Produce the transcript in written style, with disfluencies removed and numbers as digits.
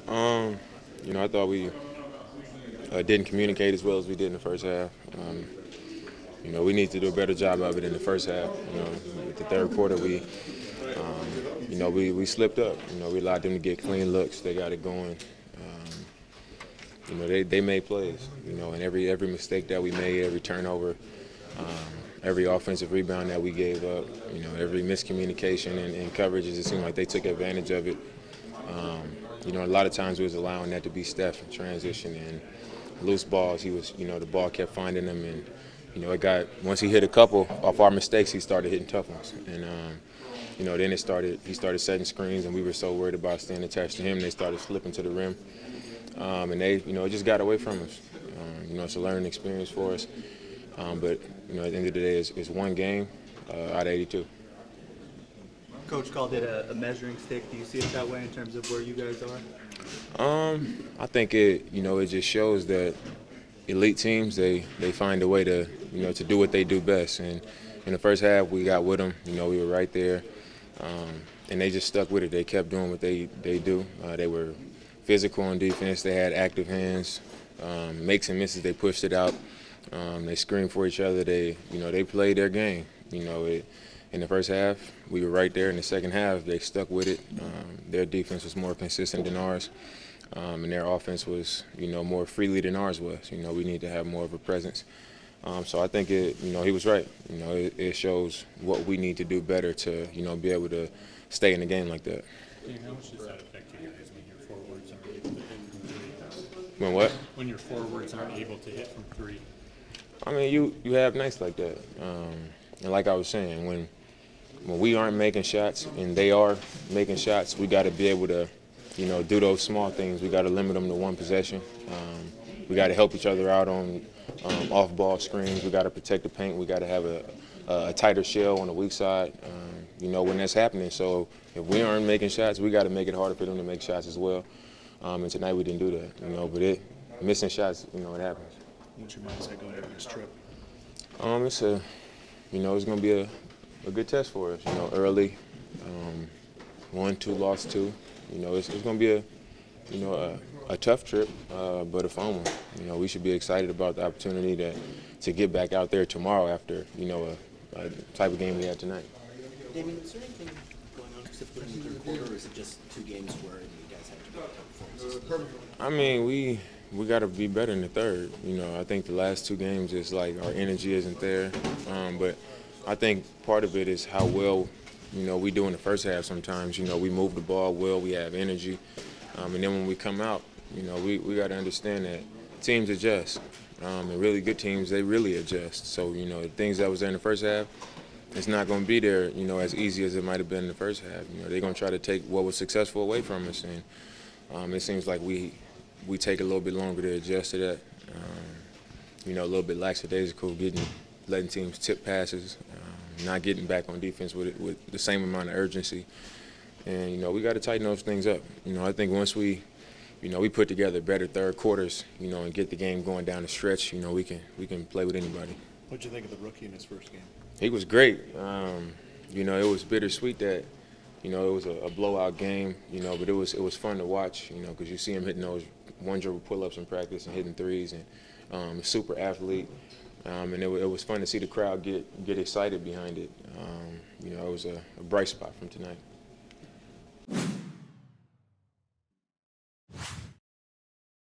Um, I thought we didn't communicate as well as we did in the first half. We need to do a better job of it in the first half. With the third quarter, we slipped up. We allowed them to get clean looks. They got it going. They made plays. And every mistake that we made, every turnover, every offensive rebound that we gave up, every miscommunication and coverages, it seemed like they took advantage of it. A lot of times we was allowing that to be Steph in transition and loose balls. The ball kept finding him, and once he hit a couple off our mistakes, he started hitting tough ones, and then he started setting screens, and we were so worried about staying attached to him, they started slipping to the rim, and it just got away from us. It's a learning experience for us, but at the end of the day, it's one game out of 82. Coach called it a measuring stick. Do you see it that way in terms of where you guys are? I think it just shows that elite teams they find a way to do what they do best. And in the first half, we got with them. We were right there, and they just stuck with it. They kept doing what they do. They were physical on defense. They had active hands. Makes and misses, they pushed it out. They screamed for each other. They played their game. In the first half, we were right there. In the second half, they stuck with it. Their defense was more consistent than ours, and their offense was, more freely than ours was. We need to have more of a presence. So I think he was right. It shows what we need to do better to, be able to stay in the game like that. How much does that affect you guys when your forwards aren't able to hit from three? When what? When your forwards aren't able to hit from three. I mean, you have nights like that, and like I was saying, when we aren't making shots and they are making shots, we got to be able to, do those small things. We got to limit them to one possession. We got to help each other out on off-ball screens. We got to protect the paint. We got to have a tighter shell on the weak side, when that's happening. So if we aren't making shots, we got to make it harder for them to make shots as well. And tonight we didn't do that, but missing shots, it happens. What's your mindset going into this trip? It's going to be a good test for us. Early, 1-2 lost 2. It's going to be a tough trip, but a fun one. We should be excited about the opportunity to get back out there tomorrow after a type of game we had tonight. Damian, is there anything going on specifically in the third quarter, or is it just 2 games where you guys have to get top performances? I mean, we got to be better in the third. I think the last 2 games is like our energy isn't there, but I think part of it is how well, we do in the first half sometimes. We move the ball well, we have energy. And then when we come out, we got to understand that teams adjust. And really good teams, they really adjust. So, the things that was there in the first half, it's not going to be there, as easy as it might have been in the first half. They're going to try to take what was successful away from us. And it seems like we take a little bit longer to adjust to that. A little bit lackadaisical, letting teams tip passes, not getting back on defense with the same amount of urgency. And, we got to tighten those things up. I think once we put together better third quarters, and get the game going down the stretch, we can play with anybody. What'd you think of the rookie in his first game? He was great. It was bittersweet that, it was a blowout game, but it was fun to watch, because you see him hitting those one-dribble pull-ups in practice and hitting threes, and super athlete. And it was fun to see the crowd get excited behind it. It was a bright spot from tonight.